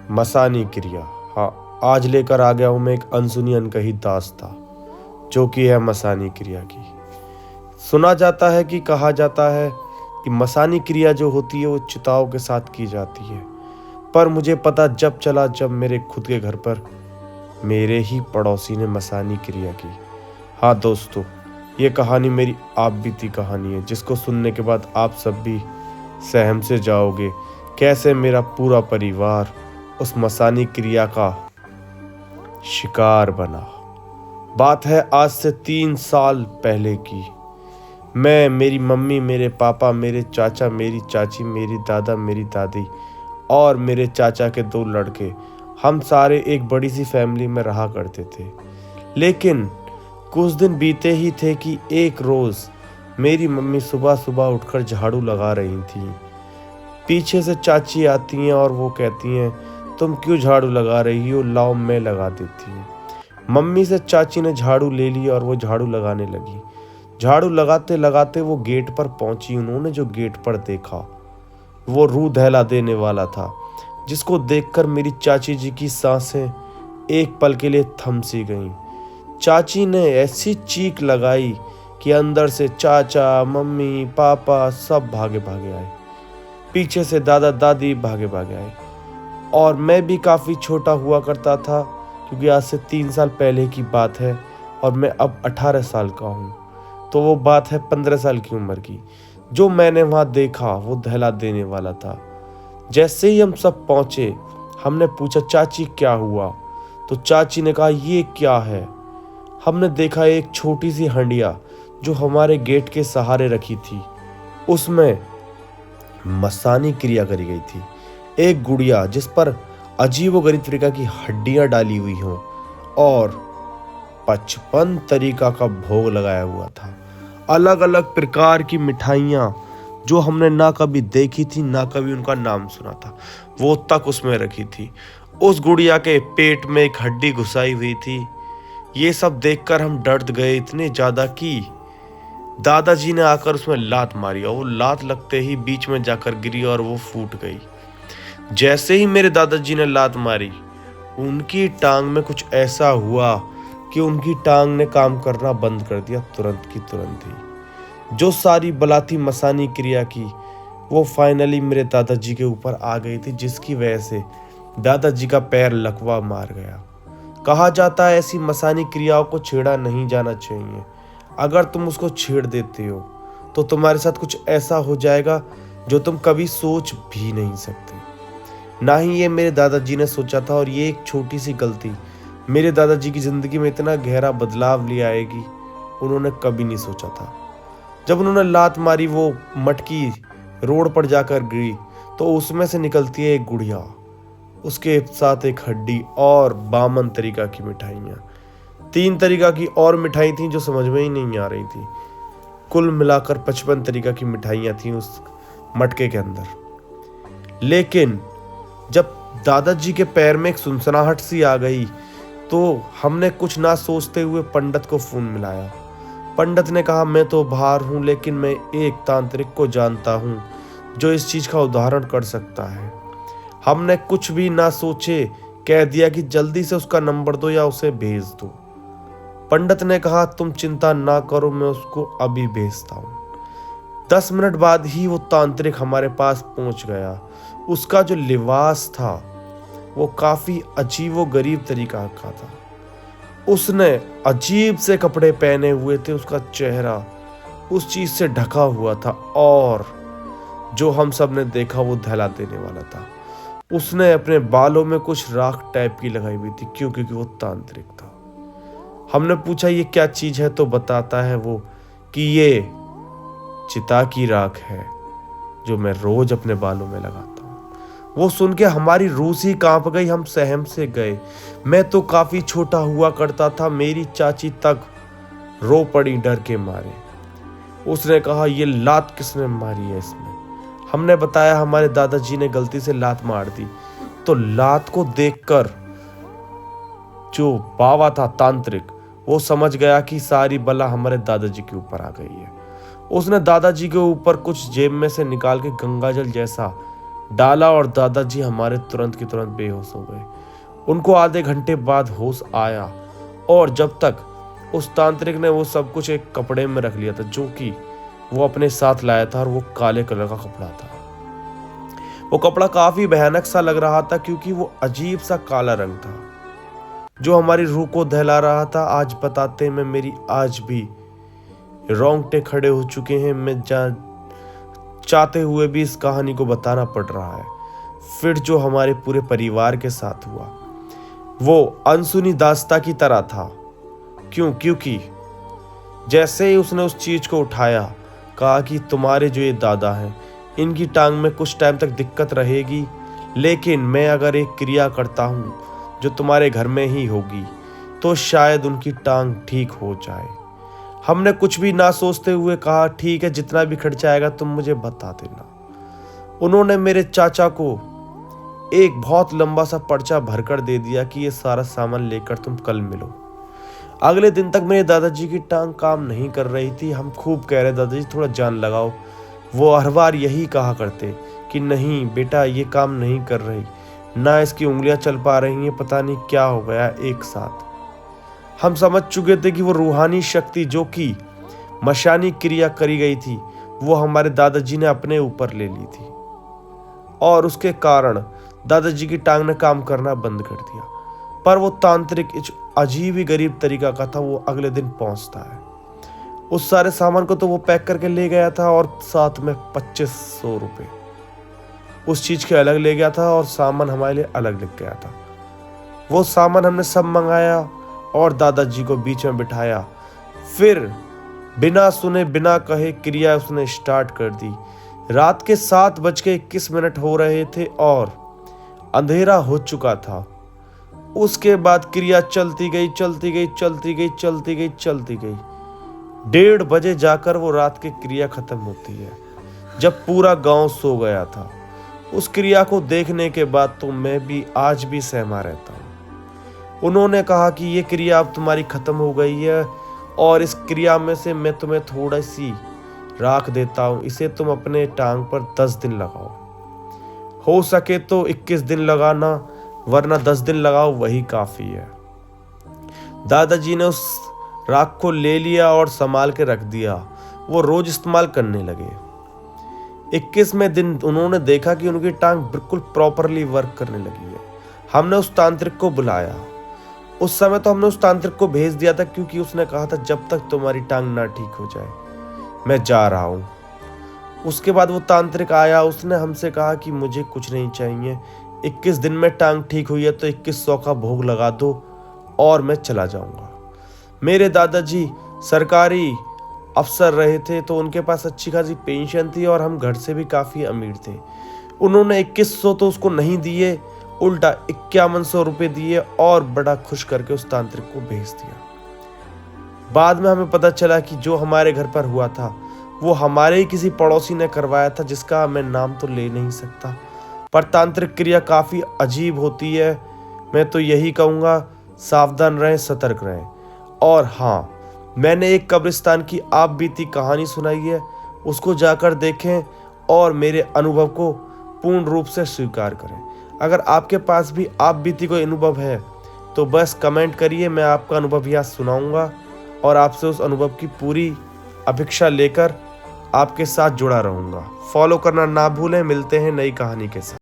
मसानी क्रिया। हाँ, आज लेकर आ गया हूँ मैं एक अनसुनी अनकही दास्तां, जो कि है मसानी क्रिया की। सुना जाता है कि कहा जाता है कि मसानी क्रिया जो होती है वो चिताओं के साथ की जाती है, पर मुझे पता जब चला जब मेरे खुद के घर पर मेरे ही पड़ोसी ने मसानी क्रिया की। हाँ दोस्तों, ये कहानी मेरी आप बीती कहानी है, जिसको सुनने के बाद आप सब भी सहम से जाओगे कैसे मेरा पूरा परिवार उस मसानी क्रिया का शिकार बना। बात है आज से 3 साल पहले की। मैं, मेरी मम्मी, मेरे पापा, मेरे चाचा, मेरी चाची, मेरी दादा, मेरी दादी और मेरे चाचा के 2 लड़के, हम सारे एक बड़ी सी फैमिली में रहा करते थे। लेकिन कुछ दिन बीते ही थे कि एक रोज़ मेरी मम्मी सुबह सुबह उठकर झाड़ू लगा रही थी। पीछे से चाची आती हैं और वो कहती हैं, तुम क्यों झाड़ू लगा रही हो, लाओ मैं लगा देती हूँ। मम्मी से चाची ने झाड़ू ले ली और वो झाड़ू लगाने लगी। झाड़ू लगाते लगाते वो गेट पर पहुंची। उन्होंने जो गेट पर देखा वो रूह दहला देने वाला था, जिसको देखकर मेरी चाची जी की सांसें एक पल के लिए थम सी गईं। चाची ने ऐसी चीख लगाई कि अंदर से चाचा, मम्मी, पापा सब भागे भागे आए। पीछे से दादा दादी भागे भागे आए। और मैं भी काफ़ी छोटा हुआ करता था, क्योंकि आज से 3 साल पहले की बात है और मैं अब 18 साल का हूँ। तो वो बात है 15 साल की उम्र की। जो मैंने वहाँ देखा वो दहला देने वाला था। जैसे ही हम सब पहुँचे, हमने पूछा चाची क्या हुआ, तो चाची ने कहा ये क्या है। हमने देखा एक छोटी सी हंडिया जो हमारे गेट के सहारे रखी थी, उसमें मसानी क्रिया करी गई थी। एक गुड़िया जिस पर अजीबोगरीब तरीका की हड्डियां डाली हुई हों और 55 तरीका का भोग लगाया हुआ था। अलग अलग प्रकार की मिठाइयाँ जो हमने ना कभी देखी थी ना कभी उनका नाम सुना था, वो तक उसमें रखी थी। उस गुड़िया के पेट में एक हड्डी घुसाई हुई थी। ये सब देखकर हम डर गए इतने ज़्यादा कि दादाजी ने आकर उसमें लात मारी और वो लात लगते ही बीच में जाकर गिरी और वो फूट गई। जैसे ही मेरे दादाजी ने लात मारी, उनकी टांग में कुछ ऐसा हुआ कि उनकी टांग ने काम करना बंद कर दिया, तुरंत की तुरंत ही। जो सारी बलाती मसानी क्रिया की वो फाइनली मेरे दादाजी के ऊपर आ गई थी, जिसकी वजह से दादाजी का पैर लकवा मार गया। कहा जाता है ऐसी मसानी क्रियाओं को छेड़ा नहीं जाना चाहिए। अगर तुम उसको छेड़ देते हो तो तुम्हारे साथ कुछ ऐसा हो जाएगा जो तुम कभी सोच भी नहीं सकते। ना ही ये मेरे दादाजी ने सोचा था, और ये एक छोटी सी गलती मेरे दादाजी की ज़िंदगी में इतना गहरा बदलाव ले आएगी, उन्होंने कभी नहीं सोचा था। जब उन्होंने लात मारी, वो मटकी रोड पर जाकर गिरी, तो उसमें से निकलती है एक गुड़िया, उसके साथ एक हड्डी और 52 तरीका की मिठाइयाँ। 3 तरीका की और मिठाई थी जो समझ में ही नहीं आ रही थी। कुल मिलाकर 55 तरीका की मिठाइयाँ थी उस मटके के अंदर। लेकिन जब दादाजी के पैर में एक सुनसनाहट सी आ गई, तो हमने कुछ ना सोचते हुए पंडित को फोन मिलाया। पंडित ने कहा मैं तो बाहर हूँ, लेकिन मैं एक तांत्रिक को जानता हूँ जो इस चीज़ का उदाहरण कर सकता है। हमने कुछ भी ना सोचे कह दिया कि जल्दी से उसका नंबर दो या उसे भेज दो। पंडित ने कहा तुम चिंता ना करो, मैं उसको अभी भेजता हूँ। 10 मिनट बाद ही वो तांत्रिक हमारे पास पहुँच गया। उसका जो लिबास था वो काफ़ी अजीबोगरीब तरीका का था। उसने अजीब से कपड़े पहने हुए थे, उसका चेहरा उस चीज़ से ढका हुआ था, और जो हम सब ने देखा वो दहला देने वाला था। उसने अपने बालों में कुछ राख टाइप की लगाई हुई थी, क्योंकि वो तांत्रिक था। हमने पूछा ये क्या चीज़ है, तो बताता है वो कि ये चिता की राख है जो मैं रोज अपने बालों में लगाता हूँ। वो सुन के हमारी रूह सी कांप गई, हम सहम से गए। मैं तो काफ़ी छोटा हुआ करता था, मेरी चाची तक रो पड़ी डर के मारे। उसने कहा ये लात किसने मारी है इसमें। हमने बताया हमारे दादाजी ने गलती से लात मार दी। तो लात को देखकर जो बाबा था तांत्रिक, वो समझ गया कि सारी बला हमारे दादाजी के ऊपर आ गई है। उसने दादाजी के ऊपर कुछ जेब में से निकाल के गंगा जल जैसा डाला और दादाजी हमारे तुरंत की तुरंत बेहोश हो गए। उनको आधे घंटे बाद होश आया और जब तक उस तांत्रिक ने वो सब कुछ एक कपड़े में रख लिया था जो कि वो अपने साथ लाया था, और वो काले कलर का कपड़ा था। वो कपड़ा काफी भयानक सा लग रहा था क्योंकि वो अजीब सा काला रंग था जो हमारी रूह को दहला रहा था। आज बताते में मेरी आज भी रोंगटे खड़े हो चुके हैं। मैं चाहते हुए भी इस कहानी को बताना पड़ रहा है। फिर जो हमारे पूरे परिवार के साथ हुआ वो अनसुनी दास्तां की तरह था। क्योंकि जैसे ही उसने उस चीज को उठाया, कहा कि तुम्हारे जो ये दादा हैं इनकी टांग में कुछ टाइम तक दिक्कत रहेगी, लेकिन मैं अगर एक क्रिया करता हूँ जो तुम्हारे घर में ही होगी तो शायद उनकी टांग ठीक हो जाए। हमने कुछ भी ना सोचते हुए कहा ठीक है, जितना भी खर्चा आएगा तुम मुझे बता देना। उन्होंने मेरे चाचा को एक बहुत लंबा सा पर्चा भरकर दे दिया कि ये सारा सामान लेकर तुम कल मिलो। अगले दिन तक मेरे दादाजी की टांग काम नहीं कर रही थी। हम खूब कह रहे दादाजी थोड़ा जान लगाओ। वो हर बार यही कहा करते कि नहीं बेटा ये काम नहीं कर रही, ना इसकी उंगलियां चल पा रही हैं, पता नहीं क्या हो गया एक साथ। हम समझ चुके थे कि वो रूहानी शक्ति जो कि मशानी क्रिया करी गई थी वो हमारे दादाजी ने अपने ऊपर ले ली थी और उसके कारण दादाजी की टांग ने काम करना बंद कर दिया। पर वो तांत्रिक अजीब ही गरीब तरीका का था। वो अगले दिन पहुंचता है, उस सारे सामान को तो वो पैक करके ले गया था और साथ में 2500 रुपये उस चीज के अलग ले गया था और सामान हमारे लिए अलग लिख गया था। वो सामान हमने सब मंगाया और दादाजी को बीच में बिठाया। फिर बिना सुने बिना कहे क्रिया उसने स्टार्ट कर दी। रात के 7:21 हो रहे थे और अंधेरा हो चुका था। उसके बाद क्रिया चलती गई 1:30 बजे जाकर वो रात की क्रिया खत्म होती है, जब पूरा गांव सो गया था। उस क्रिया को देखने के बाद तो मैं भी आज भी सहमा रहता हूँ। उन्होंने कहा कि ये क्रिया अब तुम्हारी खत्म हो गई है और इस क्रिया में से मैं तुम्हें थोड़ी सी राख देता हूँ, इसे तुम अपने टांग पर 10 दिन लगाओ। हो सके तो 21 दिन लगाना, वरना 10 दिन लगाओ, वही काफी है। दादाजी ने उस राख को ले लिया और संभाल के रख दिया। वो रोज इस्तेमाल करने लगे। 21वें दिन उन्होंने देखा कि उनकी टांग बिल्कुल प्रॉपरली वर्क करने लगी है। हमने उस तांत्रिक को बुलाया। उस समय तो हमने उस तांत्रिक को भेज दिया था क्योंकि उसने कहा था जब तक तुम्हारी टांग ना ठीक हो जाए मैं जा रहा हूँ। उसके बाद वो तांत्रिक आया। उसने हमसे कहा कि मुझे कुछ नहीं चाहिए, 21 दिन में टांग ठीक हुई है तो 2100 का भोग लगा दो और मैं चला जाऊंगा। मेरे दादाजी सरकारी अफसर रहे थे तो उनके पास अच्छी खासी पेंशन थी और हम घर से भी काफ़ी अमीर थे। उन्होंने 2100 तो उसको नहीं दिए, उल्टा 5100 रुपये दिए और बड़ा खुश करके उस तांत्रिक को भेज दिया। बाद में हमें पता चला कि जो हमारे घर पर हुआ था वो हमारे ही किसी पड़ोसी ने करवाया था, जिसका मैं नाम तो ले नहीं सकता। पर तांत्रिक क्रिया काफ़ी अजीब होती है। मैं तो यही कहूँगा सावधान रहें, सतर्क रहें। और हाँ, मैंने एक कब्रिस्तान की आप बीती कहानी सुनाई है, उसको जाकर देखें और मेरे अनुभव को पूर्ण रूप से स्वीकार करें। अगर आपके पास भी आप बीती कोई अनुभव है तो बस कमेंट करिए, मैं आपका अनुभव यहाँ सुनाऊंगा और आपसे उस अनुभव की पूरी अपेक्षा लेकर आपके साथ जुड़ा रहूंगा। फॉलो करना ना भूलें। मिलते हैं नई कहानी के साथ।